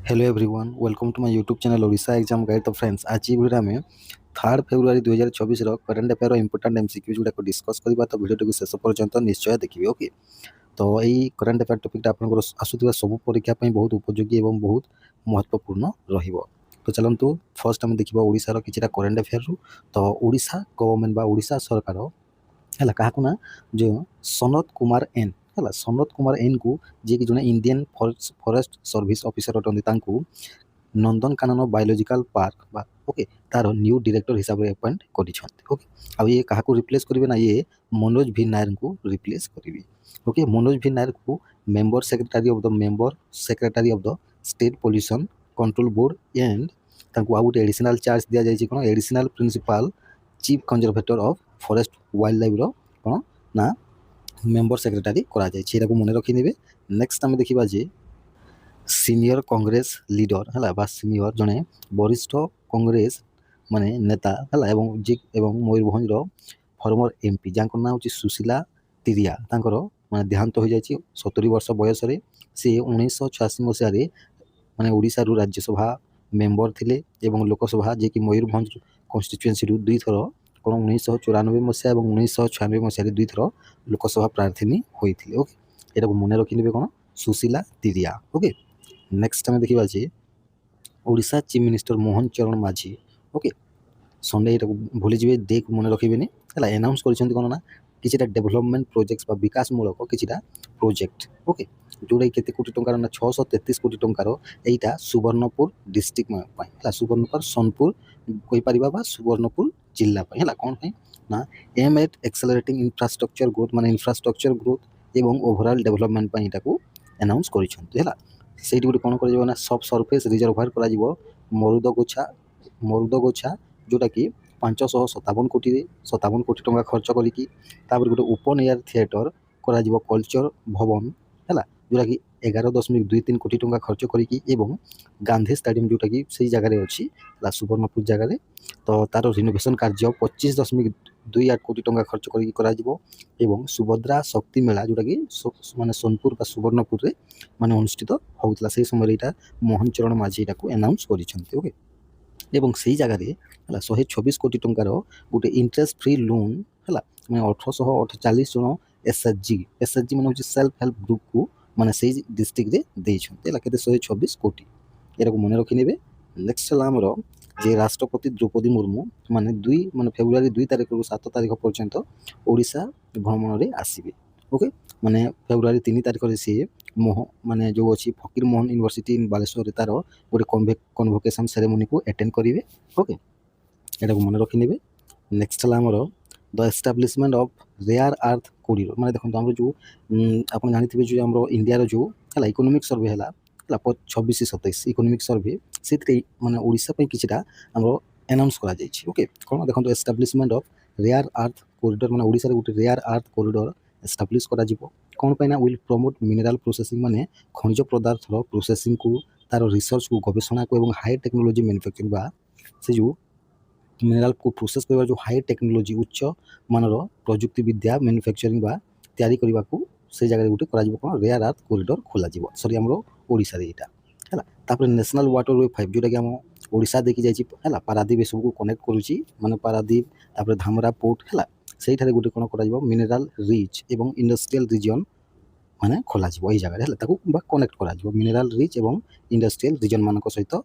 Hello everyone welcome to my YouTube channel Odisha exam guide. तो friends आज video में 3 February 2024 current affair important MCQ जोड़ा discuss करवा। तो वीडियो शेष पर्यंत निश्चय देखिए। ओके, तो यही करेन्ट अफेयर टॉपिक आपन आसुवा सब परीक्षा बहुत उपयोगी और बहुत महत्वपूर्ण रहिबो। तो चलतु फर्स्ट आम देखा ओडिशार किछिटा करेन्ट अफेयर। तो ओडिशा गवर्नमेंट बा ओडिशा सरकार है क्या ना जो सनत कुमार एन है सनत कुमार एन को जी कि जड़े इंडियन फॉरेस्ट सर्विस ऑफिसर अटंती नंदनकानन बायोलॉजिकल पार्क बा ओके तार न्यू डायरेक्टर हिसाब से अपॉइंट कर ओके आ ये क्या रिप्लेस करेंगे ना ये मनोज भी नायर को रिप्लेस करेंगे। ओके मनोज भी नायर को member secretary of the state pollution control board and आउ गोटे एडिशनल चार्ज दि जाए कौन additional principal chief conservator of forest wildlife कौन ना मेंबर सेक्रेटरी करा मन रखिने। नेक्स्ट आम देखा जे सीनियर कांग्रेस लीडर है सीनियर जड़े वरिष्ठ कांग्रेस माने नेता है मयूरभंज फॉर्मर एमपी जहाँ ना हूँ सुशीला तिरिया माने देहांत हो जाए 70 वर्ष बयस सी 1986 मसीह माने ओडिशा रु राज्यसभा मेंबर थिले एवं लोकसभा जे कि मयूरभंज कन्स्टिट्युएंसी रु 2 थर कौन 1994 मसीहा और 1996 मसीह 2 थर लोकसभा प्रार्थी होते। ओके ये मन रखिने कौन सुशीला तिरिया। ओके नेक्स्ट आम देखा ओडिशा चीफ मिनिस्टर मोहन चरण माझी ओके संडे ये भूली जी डे को मन रखिए है एनाउंस कर कौन ना कि डेभलपमेंट प्रोजेक्ट्स विकासमूलक कि प्रोजेक्ट ओके जोड़ा कि कोटी टंकार ना 633 कोटी टंकार यहीटा सुवर्णपुर डिस्ट्रिक्ट सुवर्णपुर सोनपुर कहीपर सुवर्णपुर जिला है कौन ना aim at accelerating infrastructure growth माने इंफ्रास्ट्रक्चर ग्रोथ एवं ओवरऑल डेभलपमेंट को एनाउंस कर से कौन कर सब सरफेस रिजर्वायर कर मरुदगोछा जोटा कि 557 कोटी टंका खर्च करी गोटे ओपन एयर थिएटर कल्चर भवन है जोटा कि 11.23 कोटी टंका खर्च करी गांधी स्टेडियम जोटा कि से जगह अच्छी सुवर्णपुर जगह तो तार रिनोवेशन कार्य 25.28 कोटी टंका खर्च कर सुभद्रा शक्ति मेला जोटा कि माने सोनपुर बा सुवर्णपुर रे माने अनुष्ठित होता से समय यहाँ मोहन चरण माझी को एनाउंस कर ओके एवं से जगह 126 कोटी टंकार गोटे इंटरेस्ट फ्री लोन है मैं 1848 जन एसएचजी मैंने सेल्फ हेल्प ग्रुप को माने से डिस्ट्रिक्ट रे देइछन्ते ला केते 126 कोटी एरा को मन रखिने। नेक्स्ट आमर जे राष्ट्रपति द्रौपदी मुर्मू माने 2 माने फेब्रुआरी 2 तारिख रु 7 तारिख पर्यंत ओडिशा भ्रमण रे आसीबे। ओके माने फेब्रुआरी 3 तारिख रे सी माने जो अच्छी फकीर मोहन यूनिवर्सिटी इन बालेश्वर तार गोटे कन्वोकेशन सेरेमनी को अटेंड करेंगे। ओके ये मन रखिने। नेक्स्ट आमर the establishment of rare earth corridor माने देखो आम जो आप जानते जो आम इंडिया जो है इकोनॉमिक सर्वे है 26-27 इकोनॉमिक सर्वे से माने ओडिशा किछिटा आम एनाउंस करा जायछि। ओके कौन देखो establishment of rare earth corridor माने ओडिशा रे गोटे रेयर अर्थ कॉरिडोर एस्टाब्लिश करा जिवो कौन पाइना विल प्रमोट मिनरल प्रोसेसिंग माने खनिज पदार्थ प्रोसेसिंग को तार रिसर्च को गवेषणा को एवं हाई टेक्नोलॉजी मैन्युफैक्चरिंग बा से जो मिनरल को प्रोसेस करबा जो हाई टेक्नोलॉजी उच्च मानर प्रजुक्ति विद्या मैन्युफैक्चरिंग बा तैयारी करबा को से जगह गोटे करा जिवो कोन रेयर अर्थ कॉरिडोर खोला जिवो सॉरी हमरो ओडिसा रे एटा हैला। तापर नेशनल वाटरवे 5 जोटा कि हम ओडिशा देखि जायछि हैला पारादीप सब को कनेक्ट करूछि माने पारादीप तापर धामरा पोर्ट हैला सेठारे गोटे कोन करा जिवो मिनरल रिच एवं इंडस्ट्रियल रीजन माने खोला जिवो एई जगह हैला ताको बा कनेक्ट करा जिवो मिनरल रिच एवं इंडस्ट्रियल रीजन मानक सहित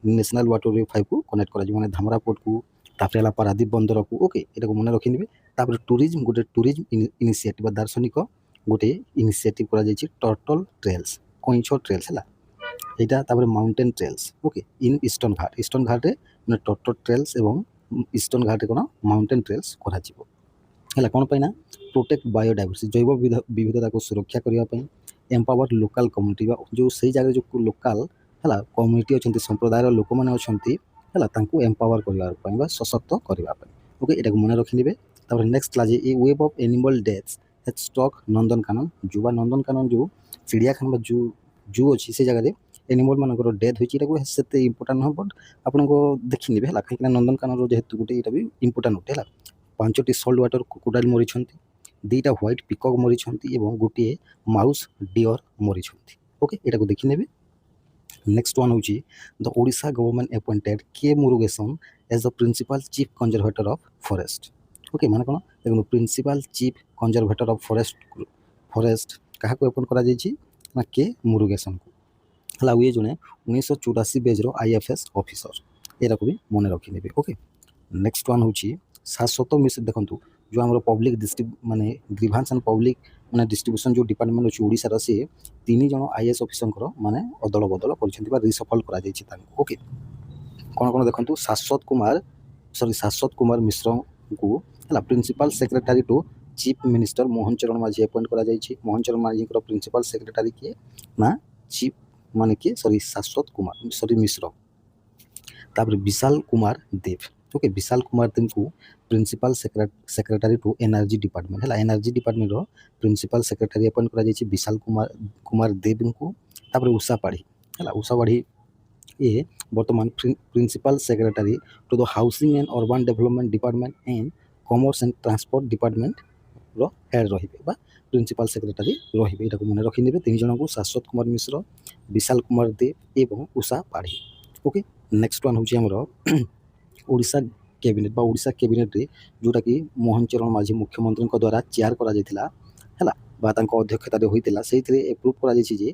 नेशनल वाटरवे 5 को कनेक्ट करा जिवो माने धामरा पोर्ट को तापर हैला पारादीप बंदर को। ओके एटा को मन रखिनिबे। तापर टूरिज्म गोटे टूरिज्म इनिशिएटिव दार्शनिक गोटे इनिशिएटिव करा जायछि टर्टल ट्रेल्स कोइंछो ट्रेल्स हैला एटा तापर mountain trails okay in Eastern Ghat रे माने टर्टल ट्रेल्स एवं ईस्टर्न घाट रे कोन माउंटेन ट्रेल्स करा जिवो हैला कौन पाइना प्रोटेक्ट बायोडाइवर्सिटी जैव विविधता को सुरक्षा करने एम्पावर लोकल कम्युनिटी जो से जगह जो लोकल है कम्युनिटी अच्छा संप्रदायर लोक मैंने अच्छा है एम्पावर करने सशक्त करने। ओके ये मन रखिने। नेक्स्ट ला a wave of animal deaths at stock Nandankanan जो नंदनकानन जो चिड़ियाखाना जू अच्छी से जगह एनिमल मानकर डेथ होते इम्पोर्टाट नुह बट आपन को देखने है कहीं नंदनकानन जेहेतु गोटे ये भी इम्पोर्टाट होते है 5टी सल्ट वाटर क्रोकोडाइल मरी 2टा व्हाइट पिकॉक मरी गोटे माउस डियर मरी। ओके ये देखिने। नेक्स्ट वन होची the Odisha government appointed K Murugesan as the principal chief conservator of forest. Okay माने कोन देखो principal chief conservator of forest कहा को अपॉइंट करा जायछि ना के मुरुगेसन को हला ये जने 1984 बेज रो आईएफएस ऑफिसर एरा को भी मने रखि नेबे। ओके नेक्स्ट वन होची शाश्वत मिश्र देखंतु जो हमरो पब्लिक माने ग्रीवांस एंड पब्लिक माने डिस्ट्रीब्यूशन जो डिपार्टमेंट अछि ओडिसा रा से 3 जण आईएएस ऑफिसर माने अदल बदल करछन्ति बा रिसफल करा जायछि तांको। ओके कोन कोन देखंतु शाश्वत कुमार मिश्र को हला principal secretary to chief minister Mohan Charan Majhi appoint करा जायछि। मोहन चरण माझी को प्रिंसिपल सेक्रेटरी के ना चीफ माने के शाश्वत कुमार मिश्र। तापर विशाल कुमार देव। ओके विशाल कुमार देव को principal secretary to energy department है एनर्जी डिपार्टमेंट रो प्रिंसिपल सेक्रेटरी अपॉइंट करा जायछि विशाल कुमार देव को। तापर उषा पाढ़ी है उषा पाढ़ी ये वर्तमान principal secretary to the housing and urban development department and commerce and transport department रो हेड रहिबे बा प्रिंसिपल सेक्रेटरी रहिबे एटा को मने रखि नेबे। 3 जण को शाश्वत कुमार मिश्र विशाल कुमार देव एवं उषा पाढ़ी। ओके नेक्स्ट वन होची हमरो ओडिशा कैबिनेट रे जोटा कि मोहन चरण माझी मुख्यमंत्री द्वारा चेयर करा जायतिला हैला बा तांको अध्यक्षता रे होइतिला सेइथरे अप्रूव करा जायछि जे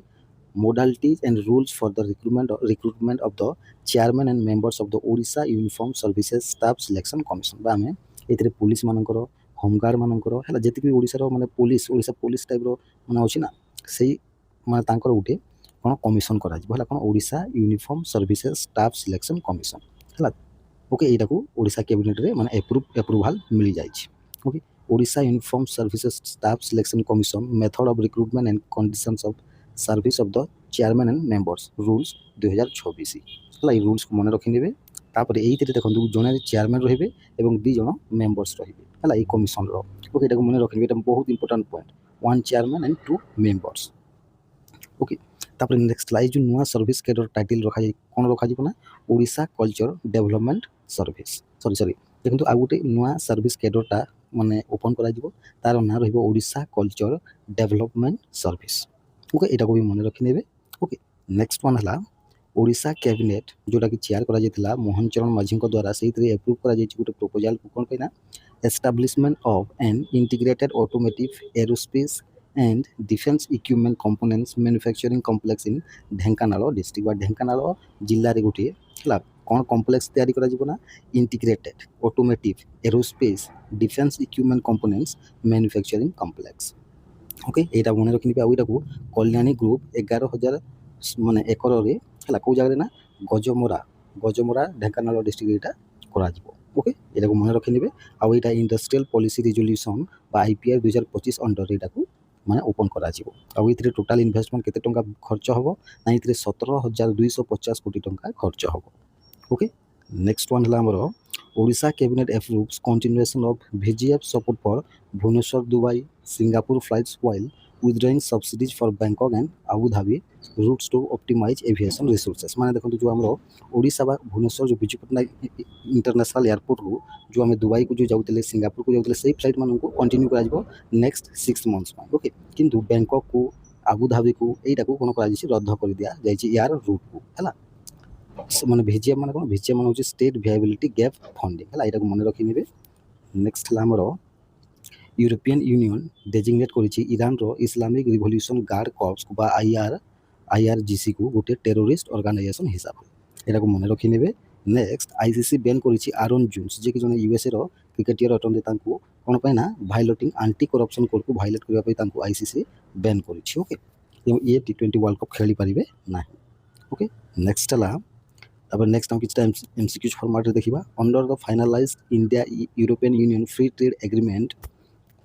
modalities and rules for the recruitment of the chairman and members of the Odisha Uniform Services Staff Selection Commission बा हमें एथरे पुलिस मानकर होमगार्ड मानकर हैला जेति भी ओडिसा रो माने ओडिशा पुलिस टाइप रो माने अछि ना सेही माने तांकर उठे कोन कमिशन करा जिवो हैला कोन Odisha uniform services staff selection commission हैला। ओके एटा को ओडिशा कैबिनेट रे माने अप्रूवल मिल जायछि। Okay Odisha uniform services staff selection commission method of recruitment and conditions of service of the chairman and members rules 2024 हला रूल्स को मन रखि नेबे। तापर एइते देखंतु जने चेयरमैन रहिबे एवं 2 जण मेंबर्स रहिबे हला ए कमिशन रो। ओके एटा को मन रखि नेबे एटा बहुत important point 1 chairman and 2 members. Okay तापर नेक्स्ट लाइ जो नुवा सर्विस कैडर टाइटल रखा जाय कोन रखा जिवो ना Odisha culture development service sorry देखंतु आ गुटे नुवा सर्विस कैडरटा माने ओपन करा जिवो तार ना रहिबो Odisha culture development service. Okay एटा को भी मन रखि नेबे। ओके नेक्स्ट वन हला ओडिशा कैबिनेट जोटा कि चेयर करा जायतिला मोहन चरण माझी को द्वारा सेइतरे अप्रूव करा जायछि गुटे प्रपोजल को कोन कहना establishment of an integrated automotive aerospace and defence equipment components manufacturing complex in Dhenkanal district बा ढेंकानाल जिल्ला रे गुटे हला कोन कॉम्प्लेक्स तयारी करा जिवो ना integrated automotive aerospace defence equipment components manufacturing complex. Okay एटा मन रखि नेबे आउटा को कल्याणी ग्रुप 11000 माने एकर रे हला को जगह ना गजमोरा ढेंकानाल डिस्ट्रिक्ट एटा करा जिवो। ओके एटा को मन रखि नेबे आ एटा इंडस्ट्रियल पॉलिसी रिजोल्यूशन बा आईपीआर 2025 अंडर एटा को माने ओपन करा जिवो। आ इथरे टोटल इन्वेस्टमेंट केते टंका खर्च होबो ना इथरे 17250 कोटी टंका खर्च होबो। ओके नेक्स्ट वन हला हमरो Odisha cabinet approves continuation of VGF support for Bhubaneswar Dubai Singapore flights while withdrawing subsidies for Bangkok and Abu Dhabi routes to optimize aviation resources। माने देखो जो हमरो ओडिशा बा भुवनेश्वर जो विजय पटनायक इंटरनेशनल एयरपोर्ट को जो हमें दुबई को जो जाउतले सिंगापुर को जाउतले सेही फ्लाइट मानन को कंटिन्यू करा जिवो नेक्स्ट 6 मंथ्स में। ओके किंतु बैंकॉक को आबू धाबी को एटा को कोन करा जिछि रद्द कर दिया जाइछि एयर रूट को हला माने VGF माने कोन VGF माने होछि स्टेट वायबिलिटी गैप फंडिंग हला एटा को मन रखि नेबे। नेक्स्ट हला हमरो यूरोपियन यूनियन डेजिग्नेट करिछि ईरान रो इस्लामिक रिवोल्यूशन गार्ड कॉर्प्स को बा IRGC को गोटे टेररिस्ट ऑर्गेनाइजेशन हिसाब एटा को मन रखि नेबे। नेक्स्ट आईसीसी बैन करिछि आरोन जून्स जे कि जने यूएसए रो क्रिकेटर अटन तांको कोन पय ना वायलेटिंग एंटी करप्शन कोड को वायलेट करबा पय तांको आईसीसी बैन करिछि। ओके ये T20 वर्ल्ड कप खेली परिबे ना। ओके नेक्स्ट हला अब नेक्स्ट हम किछ टाइम एमसीक्यूज फॉर्मेट रे देखिबा under the finalised India European union free trade agreement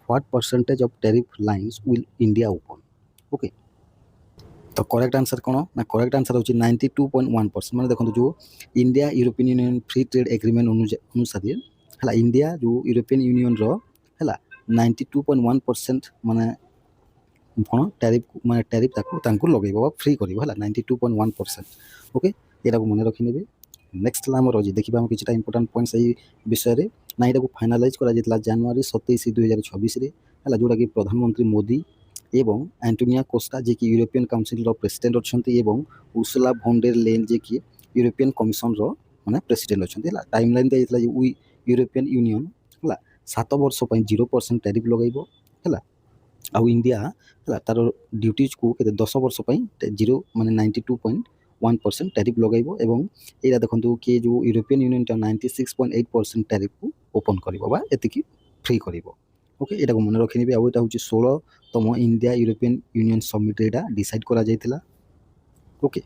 what percentage of tariff lines will India open. Okay तो करेक्ट आंसर कोन ना करेक्ट आंसर होची 92.1% माने देखो जो India European union free trade agreement अनुसार हला इंडिया जो यूरोपियन यूनियन रो हला 92.1% माने कोन टैरिफ ताको लगेबो फ्री करिवो हला 92.1%। ओके एटा को मन रखि नेबे। नेक्स्ट ला हमर जे देखिबा हम किछटा इंपोर्टेंट पॉइंट्स एई विषय रे ना एटा को फाइनलाइज करा जेतला जनवरी 27 2026 रे हला जोडा कि प्रधानमंत्री मोदी ଏବଂ ଆଣ୍ଟୋନିଆ କୋଷ୍ଟା ଯିଏକି ୟୁରୋପିଆନ୍ କାଉନସିଲ୍ର ପ୍ରେସିଡେଣ୍ଟ ଅଛନ୍ତି ଏବଂ ଉର୍ସୁଲା ଭନ୍ ଡେର ଲେନ୍ ଯିଏକି ୟୁରୋପିଆନ୍ କମିଶନର ମାନେ ପ୍ରେସିଡେଣ୍ଟ ଅଛନ୍ତି ହେଲା। ଟାଇମ୍ ଲାଇନ୍ ଦିଆଯାଇଥିଲା ଯେ ୟୁରୋପିଆନ୍ ୟୁନିଅନ୍ ହେଲା 7 ବର୍ଷ ପାଇଁ 0% ଟ୍ୟାରିଫ୍ ଲଗାଇବ ହେଲା। ଆଉ ଇଣ୍ଡିଆ ହେଲା ତାର ଡ୍ୟୁଟିଜ୍କୁ କେତେ 10 ବର୍ଷ ପାଇଁ 0 ମାନେ 92.1% ଟ୍ୟାରିଫ୍ ଲଗାଇବ ଏବଂ ଏଇଟା ଦେଖନ୍ତୁ କି ଯେଉଁ ୟୁରୋପିଆନ୍ ୟୁନିଅନ୍ଟା 96.8% ଟ୍ୟାରିଫ୍କୁ ଓପନ୍ କରିବ ବା ଏତିକି ଫ୍ରି କରିବ। ଓକେ, ଏଇଟାକୁ ମନେ ରଖିନେବେ। ଆଉ ଏଇଟା ହେଉଛି 16ତମ ଇଣ୍ଡିଆ ୟୁରୋପିଆନ୍ ୟୁନିଅନ୍ ସମିଟ୍ରେ ଏଇଟା ଡିସାଇଡ଼୍ କରାଯାଇଥିଲା। ଓକେ,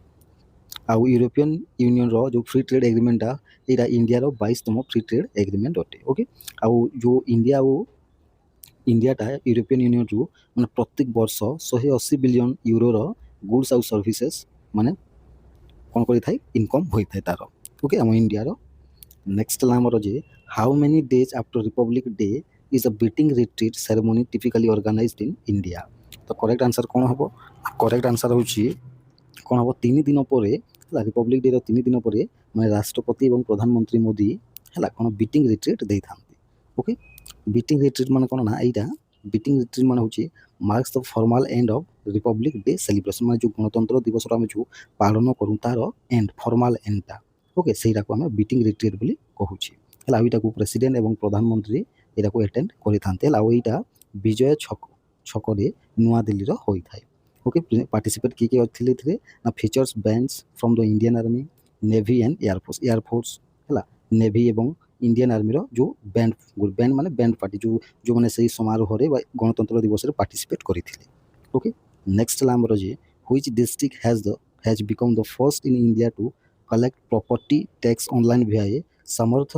ଆଉ ୟୁରୋପିଆନ୍ ୟୁନିଅନ୍ର ଯେଉଁ ଫ୍ରି ଟ୍ରେଡ୍ ଏଗ୍ରିମେଣ୍ଟଟା ଏଇଟା ଇଣ୍ଡିଆର 22ତମ ଫ୍ରି ଟ୍ରେଡ୍ ଏଗ୍ରିମେଣ୍ଟ ଅଟେ। ଓକେ, ଆଉ ଯେଉଁ ଇଣ୍ଡିଆଟା ୟୁରୋପିଆନ୍ ୟୁନିଅନ୍ରୁ ମାନେ ପ୍ରତ୍ୟେକ ବର୍ଷ 180 ବିଲିୟନ୍ ୟୁରୋର ଗୁଡ୍ସ ଆଉ ସର୍ଭିସେସ୍ ମାନେ କ'ଣ କରିଥାଏ ଇନକମ୍ ହୋଇଥାଏ ତାର। ଓକେ, ଆମ ଇଣ୍ଡିଆର। ନେକ୍ସଟ ହେଲା ଆମର ଯେ how many days after Republic Day is a Beating Retreat ceremony typically organized in India. ତ କରେକ୍ଟ ଆନ୍ସର୍ କ'ଣ ହେବ? କରେକ୍ଟ ଆନ୍ସର୍ ହେଉଛି କ'ଣ ହେବ 3 ଦିନ ପରେ ହେଲା, ରିପବ୍ଲିକ୍ ଡେର 3 ଦିନ ପରେ ମାନେ ରାଷ୍ଟ୍ରପତି ଏବଂ ପ୍ରଧାନମନ୍ତ୍ରୀ ମୋଦି ହେଲା କ'ଣ ବିଟିଂ ରିଟ୍ରିଟ୍ ଦେଇଥାନ୍ତି। ଓକେ, ବିଟିଂ ରିଟ୍ରିଟ୍ ମାନେ କ'ଣ ନା ଏଇଟା ବିଟିଂ ରିଟ୍ରିଟ୍ ମାନେ ହେଉଛି marks the formal end of republic day celebration. ମାନେ ଯେଉଁ ଗଣତନ୍ତ୍ର ଦିବସର ଆମେ ଯେଉଁ ପାଳନ କରୁ ତାର ଏଣ୍ଡ ଫର୍ମାଲ୍ ଏଣ୍ଡଟା ଓକେ ସେଇଟାକୁ ଆମେ ବିଟିଂ ରିଟ୍ରିଟ୍ ବୋଲି କହୁଛି ହେଲା। ଆଉ ଏଇଟାକୁ ପ୍ରେସିଡେଣ୍ଟ ଏବଂ ପ୍ରଧାନମନ୍ତ୍ରୀ ଏଇଟାକୁ ଆଟେଣ୍ଡ କରିଥାନ୍ତି ହେଲା। ଆଉ ଏଇଟା ବିଜୟ ଛକରେ ନୂଆଦିଲ୍ଲୀର ହୋଇଥାଏ। ଓକେ, ପାର୍ଟିସିପେଟ୍ କିଏ କିଏ ଥିଲେ ଏଥିରେ ନା features bands from the Indian army, navy and air force ହେଲା। ନେଭି ଏବଂ ଇଣ୍ଡିଆନ୍ ଆର୍ମିର ଯେଉଁ ବ୍ୟାଣ୍ଡ ମାନେ ବ୍ୟାଣ୍ଡ ପାର୍ଟି ଯେଉଁମାନେ ସେହି ସମାରୋହରେ ବା ଗଣତନ୍ତ୍ର ଦିବସରେ ପାର୍ଟିସିପେଟ୍ କରିଥିଲେ। ଓକେ, ନେକ୍ସଟ ହେଲା ଆମର ଯେ which district has become the first in India to collect property tax online via a Samarth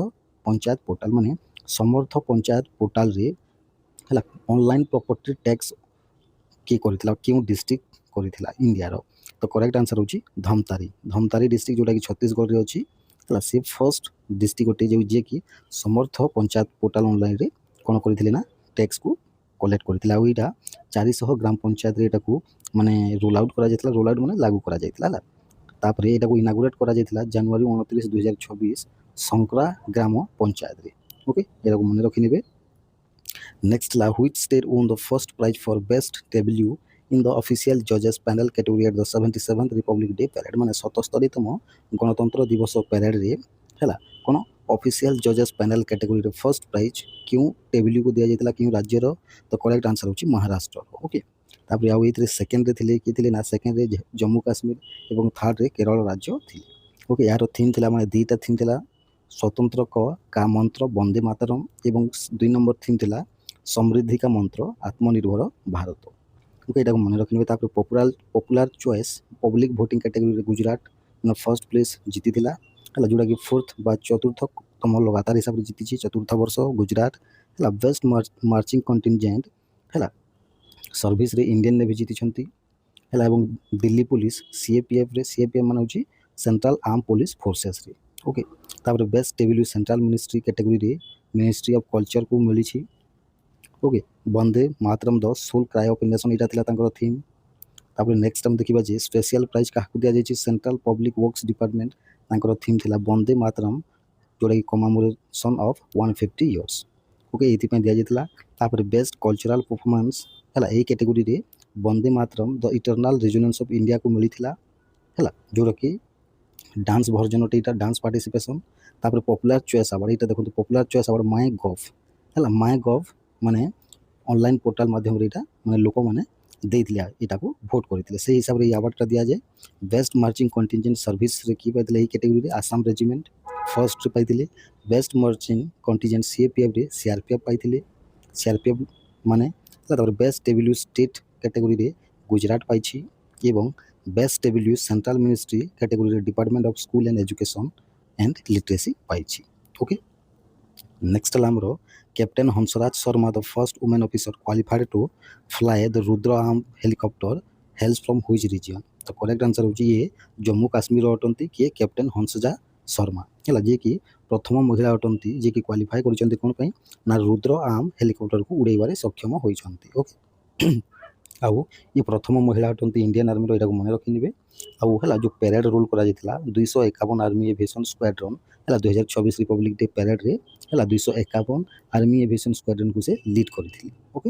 panchayat portal. ମାନେ ସମର୍ଥ ପଞ୍ଚାୟତ ପୋର୍ଟାଲରେ ହେଲା ଅନଲାଇନ୍ ପ୍ରପର୍ଟି ଟ୍ୟାକ୍ସ କିଏ କରିଥିଲା, କେଉଁ ଡିଷ୍ଟ୍ରିକ୍ଟ କରିଥିଲା ଇଣ୍ଡିଆର? ତ କରେକ୍ଟ ଆନ୍ସର୍ ହେଉଛି ଧମତାରି ଡିଷ୍ଟ୍ରିକ୍ଟ ଯେଉଁଟାକି ଛତିଶଗଡ଼ରେ ଅଛି ହେଲା। ସେ ଫର୍ଷ୍ଟ ଡିଷ୍ଟ୍ରିକ୍ଟ ଅଟେ ଯିଏକି ସମର୍ଥ ପଞ୍ଚାୟତ ପୋର୍ଟାଲ ଅନଲାଇନ୍ରେ କ'ଣ କରିଥିଲେ ନା ଟ୍ୟାକ୍ସକୁ କଲେକ୍ଟ କରିଥିଲା। ଆଉ ଏଇଟା 400 ଗ୍ରାମ ପଞ୍ଚାୟତରେ ଏଟାକୁ ମାନେ ରୋଲ୍ ଆଉଟ୍ କରାଯାଇଥିଲା। ରୋଲ୍ ଆଉଟ୍ ମାନେ ଲାଗୁ କରାଯାଇଥିଲା ହେଲା। ତାପରେ ଏଟାକୁ ଇନାଗୁରେଟ୍ କରାଯାଇଥିଲା ଜାନୁଆରୀ 29, 2024 ଶଙ୍କରା ଗ୍ରାମ ପଞ୍ଚାୟତରେ। ଓକେ, ଏଟାକୁ ମନେ ରଖିନେବେ। ନେକ୍ସଟ ହେଲା which state won the first prize for best tableau in the official ଜଜେସ୍ panel category at the 77th Republic Day parade. ମାନେ 77ତମ ଗଣତନ୍ତ୍ର ଦିବସ ପ୍ୟାରେଡ୍ରେ ହେଲା କ'ଣ ଅଫିସିଆଲ ଜଜେସ୍ ପ୍ୟାନେଲ୍ କ୍ୟାଟେଗୋରୀରେ ଫର୍ଷ୍ଟ ପ୍ରାଇଜ୍ କେଉଁ ଡେବ୍ଲ୍ୟୁକୁ ଦିଆଯାଇଥିଲା, କେଉଁ ରାଜ୍ୟର? ତ କରେକ୍ଟ ଆନ୍ସର୍ ହେଉଛି ମହାରାଷ୍ଟ୍ର। ଓକେ, ତାପରେ ଆଉ ଏଇଥିରେ ସେକେଣ୍ଡରେ ଥିଲେ କିଏ ଥିଲେ ନା ସେକେଣ୍ଡରେ ଜମ୍ମୁ କାଶ୍ମୀର ଏବଂ ଥାର୍ଡ଼ରେ କେରଳ ରାଜ୍ୟ ଥିଲେ। ଓକେ, ଏହାର ଥିମ୍ ଥିଲା ମାନେ ଦୁଇଟା ଥିମ୍ ଥିଲା ସ୍ୱତନ୍ତ୍ର କା ମନ୍ତ୍ର ବନ୍ଦେ ମାତରମ୍ ଏବଂ 2 ନମ୍ବର ଥିମ୍ ଥିଲା ସମୃଦ୍ଧି କା ମନ୍ତ୍ର ଆତ୍ମନିର୍ଭର ଭାରତ। ଓକେ, ଏଇଟାକୁ ମନେ ରଖିନେବେ। ତାପରେ ପପୁଲାର ଚଏସ୍ ପବ୍ଲିକ୍ ଭୋଟିଂ କ୍ୟାଟେଗୋରୀରେ ଗୁଜୁରାଟ ଫର୍ଷ୍ଟ ପ୍ଲେସ୍ ଜିତିଥିଲା ହେଲା, ଯେଉଁଟାକି ଫୋର୍ଥ ବା ଚତୁର୍ଥତମ ଲଗାତାର ହିସାବରେ ଜିତିଛି, ଚତୁର୍ଥ ବର୍ଷ ଗୁଜୁରାଟ ହେଲା। ବେଷ୍ଟ ମାର୍ଚିଂ କଣ୍ଟିନଜେଣ୍ଟ ହେଲା ସର୍ଭିସରେ ଇଣ୍ଡିଆନ୍ ନେଭି ଜିତିଛନ୍ତି ହେଲା। ଏବଂ ଦିଲ୍ଲୀ ପୁଲିସ ସିଏପିଏଫ୍ରେ ମାନେ ହେଉଛି ସେଣ୍ଟ୍ରାଲ ଆର୍ମ ପୋଲିସ ଫୋର୍ସେସ୍ରେ। ଓକେ, ତାପରେ ବେଷ୍ଟ ଡେବ୍ଲ୍ୟୁ ସେଣ୍ଟ୍ରାଲ ମିନିଷ୍ଟ୍ରି କ୍ୟାଟେଗୋରୀରେ ମିନିଷ୍ଟ୍ରି ଅଫ୍ କଲଚରକୁ ମିଳିଛି। Okay, Vande Mataram the soul cry of nation ଏଇଟା ଥିଲା ତାଙ୍କର ଥିମ୍। ତାପରେ ନେକ୍ସଟ ଆମେ ଦେଖିବା ଯେ ସ୍ପେଶିଆଲ ପ୍ରାଇଜ୍ କାହାକୁ ଦିଆଯାଇଛି? ସେଣ୍ଟ୍ରାଲ ପବ୍ଲିକ୍ ୱାର୍କସ୍ ଡିପାର୍ଟମେଣ୍ଟ ତାଙ୍କର ଥିମ୍ ଥିଲା ବନ୍ଦେ ମାତରମ୍ ଯେଉଁଟାକି କମାମୋରେସନ୍ ଅଫ୍ 150 ଇୟର୍ସ। ଓକେ, ଏଇଥିପାଇଁ ଦିଆଯାଇଥିଲା। ତାପରେ ବେଷ୍ଟ କଲଚରାଲ ପରଫର୍ମାନ୍ସ ହେଲା ଏଇ କ୍ୟାଟେଗୋରୀରେ ବନ୍ଦେ ମାତରମ୍ ଦ ଇଟର୍ନାଲ୍ ରେଜୋନେନ୍ସ ଅଫ୍ ଇଣ୍ଡିଆକୁ ମିଳିଥିଲା ହେଲା, ଯେଉଁଟାକି ଡାନ୍ସ ଭର୍ଜନ ଅଟେ ଏଇଟା, ଡାନ୍ସ ପାର୍ଟିସିପେସନ୍। ତାପରେ ପପୁଲାର ଚଏସ୍ ଆୱାର୍ଡ଼ ଏଇଟା ଦେଖନ୍ତୁ, ପପୁଲାର ଚଏସ୍ ଆୱାର୍ଡ଼ ମାଇ ଗଭ୍ ହେଲା। ମାଇ ଗଭ୍ ମାନେ ଅନଲାଇନ୍ ପୋର୍ଟାଲ ମାଧ୍ୟମରେ ଏଇଟା ମାନେ ଲୋକମାନେ ଦେଇଥିଲେ ଏଇଟାକୁ ଭୋଟ୍ କରିଥିଲେ, ସେଇ ହିସାବରେ ଏଇ ଆୱାର୍ଡ଼ଟା ଦିଆଯାଏ। ବେଷ୍ଟ ମାର୍ଚିଂ କଣ୍ଟିନଜେଣ୍ଟ ସର୍ଭିସରେ କିଏ ପାଇଥିଲେ ଏଇ କ୍ୟାଟେଗୋରୀରେ? ଆସାମ ରେଜିମେଣ୍ଟ ଫର୍ଷ୍ଟରେ ପାଇଥିଲେ। ବେଷ୍ଟ ମାର୍ଚିଂ କଣ୍ଟିଜେଣ୍ଟ ସିଏପିଏଫ୍ରେ ସିଆର୍ପିଏଫ୍ ପାଇଥିଲେ, ସିଆର୍ପିଏଫ୍ ମାନେ ହେଲା। ତାପରେ ବେଷ୍ଟ ଡେବ୍ଲ୍ୟୁ ଷ୍ଟେଟ୍ କ୍ୟାଟେଗୋରୀରେ ଗୁଜୁରାଟ ପାଇଛି ଏବଂ ବେଷ୍ଟ ଡେବ୍ଲ୍ୟୁ ସେଣ୍ଟ୍ରାଲ ମିନିଷ୍ଟ୍ରି କ୍ୟାଟେଗୋରୀରେ department of school and education and literacy ପାଇଛି। ଓକେ, ନେକ୍ସଟ ହେଲା ଆମର captain Hansraj Sharma the first women officer qualified to fly the Rudra arm helicopter hails from which region? ତ correct answer ହେଉଛି ଇଏ ଜମ୍ମୁ କାଶ୍ମୀର ଅଟନ୍ତି। କିଏ? କ୍ୟାପ୍ଟେନ୍ ହଂସଜା ଶର୍ମା ହେଲା, ଯିଏକି ପ୍ରଥମ ମହିଳା ଅଟନ୍ତି ଯିଏକି କ୍ୱାଲିଫାଏ କରିଛନ୍ତି କ'ଣ ପାଇଁ ନା ରୁଦ୍ର ଆର୍ମ ହେଲିକପ୍ଟରକୁ ଉଡ଼ାଇବାରେ ସକ୍ଷମ ହୋଇଛନ୍ତି। ଓକେ, ଆଉ ଇଏ ପ୍ରଥମ ମହିଳା ଅଟନ୍ତି ଇଣ୍ଡିଆନ୍ ଆର୍ମିର, ଏଇଟାକୁ ମନେ ରଖିନେବେ। ଆଉ ହେଲା ଯେଉଁ ପ୍ୟାରେଡ୍ ରୋଲ୍ କରାଯାଇଥିଲା 251 ଆର୍ମି ଏଭିଏସନ୍ ସ୍କ୍ୱାଡ୍ରନ୍ ହେଲା 2024 ରିପବ୍ଲିକ୍ ଡେ ପ୍ୟାରେଡ୍ରେ ହେଲା 251 ଆର୍ମି ଏଭିଏସନ୍ ସ୍କ୍ୱାଡ୍ରନ୍କୁ ସେ ଲିଡ୍ କରିଥିଲେ। ଓକେ,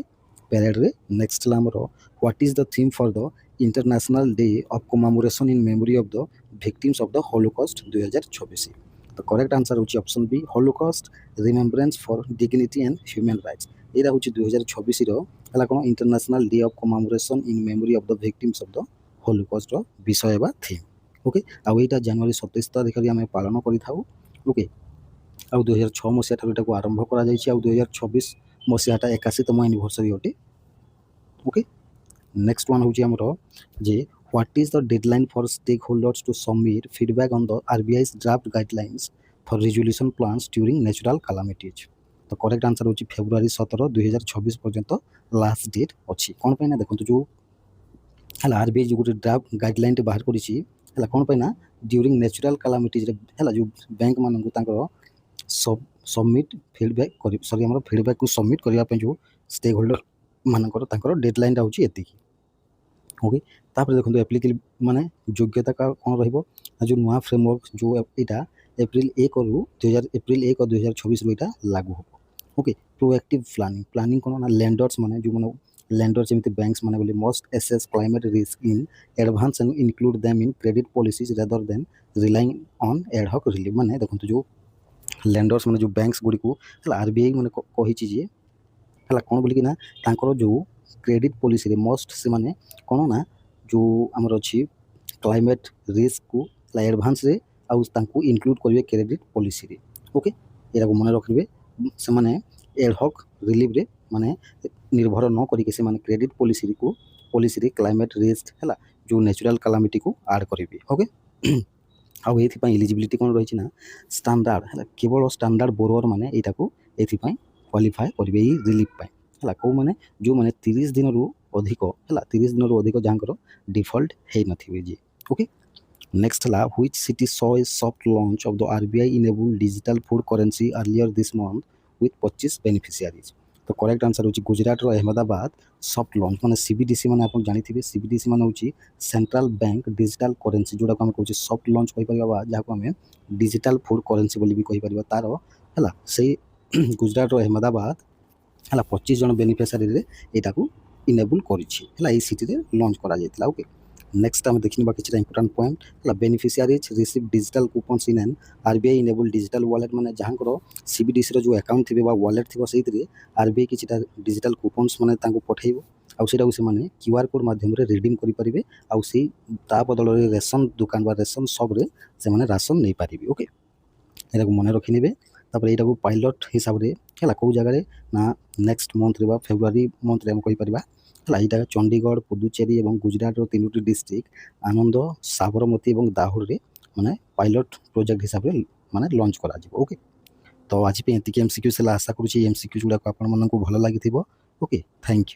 ପ୍ୟାରେଡ଼୍ରେ। ନେକ୍ସଟ ହେଲା ଆମର what is the theme for the international day of commemoration in memory of the victims of the Holocaust 2024। ତ କରେକ୍ଟ ଆନ୍ସର୍ ହେଉଛି option B Holocaust remembrance for dignity and human rights. ଏଇଟା ହେଉଛି 2024ର ହେଲା କ'ଣ international day of commemoration in memory of the victims of the ହଲୋକଷ୍ଟର ବିଷୟ ବା ଥିମ୍। ଓକେ, ଆଉ ଏଇଟା ଜାନୁଆରୀ 27 ତାରିଖରେ ଆମେ ପାଳନ କରିଥାଉ। ଓକେ, ଆଉ 2006 ମସିହା ଠାରୁ ଏଟାକୁ ଆରମ୍ଭ କରାଯାଇଛି, ଆଉ 2024 ମସିହାଟା 81ତମ ଆନିଭର୍ସରୀ ଅଟେ। ଓକେ, ନେକ୍ସଟ ୱାନ୍ ହେଉଛି ଆମର ଯେ what is the deadline for stakeholders to submit feedback on the RBI's draft guidelines for resolution plans during natural calamities. ତ କରେକ୍ଟ ଆନ୍ସର୍ ହେଉଛି ଫେବୃଆରୀ 17, 2024 ପର୍ଯ୍ୟନ୍ତ ଲାଷ୍ଟ ଡେଟ୍ ଅଛି। କ'ଣ ପାଇଁ ନା ଦେଖନ୍ତୁ ଯେଉଁ ହେଲା RBI ଯେଉଁ ଗୋଟେ ଡ୍ରାଫ୍ଟ ଗାଇଡ଼ଲାଇନ୍ଟେ ବାହାର କରିଛି ହେଲା କ'ଣ ପାଇଁ ନା ଡ୍ୟୁରିଂ ନ୍ୟାଚୁରାଲ୍ କାଲାମିଟିଜ୍ରେ ହେଲା ଯେଉଁ ବ୍ୟାଙ୍କମାନଙ୍କୁ ତାଙ୍କର ସବମିଟ୍ ଫିଡ଼ବ୍ୟାକ୍ ଆମର ଫିଡ଼ବ୍ୟାକ୍କୁ ସବମିଟ୍ କରିବା ପାଇଁ ଯେଉଁ ଷ୍ଟେକ୍ ହୋଲ୍ଡର ମାନଙ୍କର ତାଙ୍କର ଡେଡ଼ଲାଇନ୍ଟା ହେଉଛି ଏତିକି। ଓକେ, ତାପରେ ଦେଖନ୍ତୁ ଆପ୍ଲିକେବଲ୍ ମାନେ ଯୋଗ୍ୟତା କ'ଣ ରହିବ ନା ଯେଉଁ ନୂଆ ଫ୍ରେମୱାର୍କ ଯେଉଁ ଏଇଟା ଏପ୍ରିଲ 1, 2024ରୁ ଏଇଟା ଲାଗୁ ହେବ। ଓକେ, ପ୍ରୋଆକ୍ଟିଭ୍ ପ୍ଲାନିଂ କ'ଣ ନା ଲେଣ୍ଡର୍ସ ମାନେ ଯେଉଁମାନେ ଲେଣ୍ଡର ଯେମିତି ବ୍ୟାଙ୍କସ୍ ମାନେ ବୋଲି must assess climate risk in advance and include them in credit policies rather than relying on ad hoc relief. ମାନେ ଦେଖନ୍ତୁ ଯେଉଁ ଲେଣ୍ଡର୍ସ ମାନେ ଯେଉଁ ବ୍ୟାଙ୍କସ୍ ଗୁଡ଼ିକୁ ହେଲା RBI ମାନେ କହିଛି ଯେ ହେଲା କ'ଣ ବୋଲିକି ନା ତାଙ୍କର ଯେଉଁ କ୍ରେଡ଼ିଟ୍ ପଲିସିରେ ମଷ୍ଟ ସେମାନେ କ'ଣ ନା ଯେଉଁ ଆମର ଅଛି କ୍ଲାଇମେଟ୍ ରିସ୍କକୁ ଆଡ଼ଭାନ୍ସରେ ଆଉ ତାଙ୍କୁ ଇନକ୍ଲୁଡ୍ କରିବେ କ୍ରେଡ଼ିଟ୍ ପଲିସିରେ। ଓକେ, ଏଟାକୁ ମନେ ରଖିବେ ସେମାନେ ଏଡ୍-ହକ୍ ରିଲିଫ୍ରେ ମାନେ ନିର୍ଭର ନ କରିକି ସେମାନେ କ୍ରେଡ଼ିଟ୍ ପଲିସିରେ କ୍ଲାଇମେଟ୍ ରିସ୍କ ହେଲା ଯେଉଁ ନ୍ୟାଚୁରାଲ୍ କାଲାମିଟିକୁ ଆଡ଼୍ କରିବେ। ଓକେ, ଆଉ ଏଇଥିପାଇଁ ଏଲିଜିବିଲିଟି କ'ଣ ରହିଛି ନା ଷ୍ଟାଣ୍ଡାର୍ଡ଼ ହେଲା କେବଳ ଷ୍ଟାଣ୍ଡାର୍ଡ଼ ବୋରୋଅର୍ ମାନେ ଏଇଟାକୁ ଏଥିପାଇଁ କ୍ୱାଲିଫାଏ କରିବେ ଏଇ ରିଲିଫ୍ ପାଇଁ ହେଲା। କେଉଁମାନେ ଯେଉଁମାନେ 30 ଦିନରୁ ଅଧିକ ହେଲା 30 ଦିନରୁ ଅଧିକ ଯାହାଙ୍କର ଡିଫଲ୍ଟ ହେଇନଥିବେ ଯିଏ। ଓକେ, ନେକ୍ସଟ ହେଲା which city saw a soft launch of the RBI enabled digital food currency earlier this month with 25 beneficiaries. ତ କରେକ୍ଟ ଆନ୍ସର୍ ହେଉଛି ଗୁଜରାଟର ଅହମ୍ମଦାବାଦ ସଫ୍ଟ ଲଞ୍ଚ ମାନେ CBDC ମାନେ ଆପଣ ଜାଣିଥିବେ CBDC ମାନେ ହେଉଛି ସେଣ୍ଟ୍ରାଲ ବ୍ୟାଙ୍କ ଡିଜିଟାଲ କରେନ୍ସି ଯେଉଁଟାକୁ ଆମେ କହୁଛେ ସଫ୍ଟ ଲଞ୍ଚ କହିପାରିବା ବା ଯାହାକୁ ଆମେ ଡିଜିଟାଲ ଫୁଡ୍ କରେନ୍ସି ବୋଲି ବି କହିପାରିବା। ତାର ହେଲା ସେଇ ଗୁଜରାଟର ଅହମ୍ମଦାବାଦ ହେଲା 25 ଜଣ ବେନିଫିସିଆରୀରେ ଏଇଟାକୁ ଇନେବୁଲ୍ କରିଛି ହେଲା ଏଇ ସିଟିରେ ଲଞ୍ଚ କରାଯାଇଥିଲା। ଓକେ, ନେକ୍ସଟ ଆମେ ଦେଖିନେବା କିଛିଟା ଇମ୍ପୋର୍ଟାଣ୍ଟ ପଏଣ୍ଟ ହେଲା beneficiaries receive digital coupons in an RBI enable digital wallet ମାନେ ଯାହାଙ୍କର CBDCର ଯେଉଁ ଆକାଉଣ୍ଟ ଥିବ ବା ୱାଲେଟ୍ ଥିବ ସେଇଥିରେ RBI କିଛିଟା ଡିଜିଟାଲ କୁପନ୍ସ ମାନେ ତାଙ୍କୁ ପଠାଇବ ଆଉ ସେଇଟାକୁ ସେମାନେ QR କୋଡ଼୍ ମାଧ୍ୟମରେ ରିଡ଼ିମ୍ କରିପାରିବେ ଆଉ ସେଇ ତା ବଦଳରେ ରେସନ୍ ଦୋକାନ ବା ରେସନ୍ ସପ୍ରେ ସେମାନେ ରାସନ ନେଇପାରିବେ। ଓକେ, ଏଟାକୁ ମନେ ରଖିନେବେ। ତାପରେ ଏଇଟାକୁ ପାଇଲଟ୍ ହିସାବରେ ହେଲା କେଉଁ ଜାଗାରେ ନା ନେକ୍ସଟ ମନ୍ଥରେ ବା ଫେବୃଆରୀ ମନ୍ଥରେ ଆମେ କହିପାରିବା ହେଲା। ଏଇଟା ଚଣ୍ଡିଗଡ଼ ପୁଦୁଚେରୀ ଏବଂ ଗୁଜରାଟର 3ଟି ଡିଷ୍ଟ୍ରିକ୍ଟ ଆନନ୍ଦ ସାବରମତୀ ଏବଂ ଦାହୋରରେ ମାନେ ପାଇଲଟ୍ ପ୍ରୋଜେକ୍ଟ ହିସାବରେ ମାନେ ଲଞ୍ଚ କରାଯିବ। ଓକେ, ତ ଆଜି ପାଇଁ ଏତିକି MCQ ହେଲା। ଆଶା କରୁଛି MCQ ଗୁଡ଼ାକ ଆପଣମାନଙ୍କୁ ଭଲ ଲାଗିଥିବ। Okay, thank you.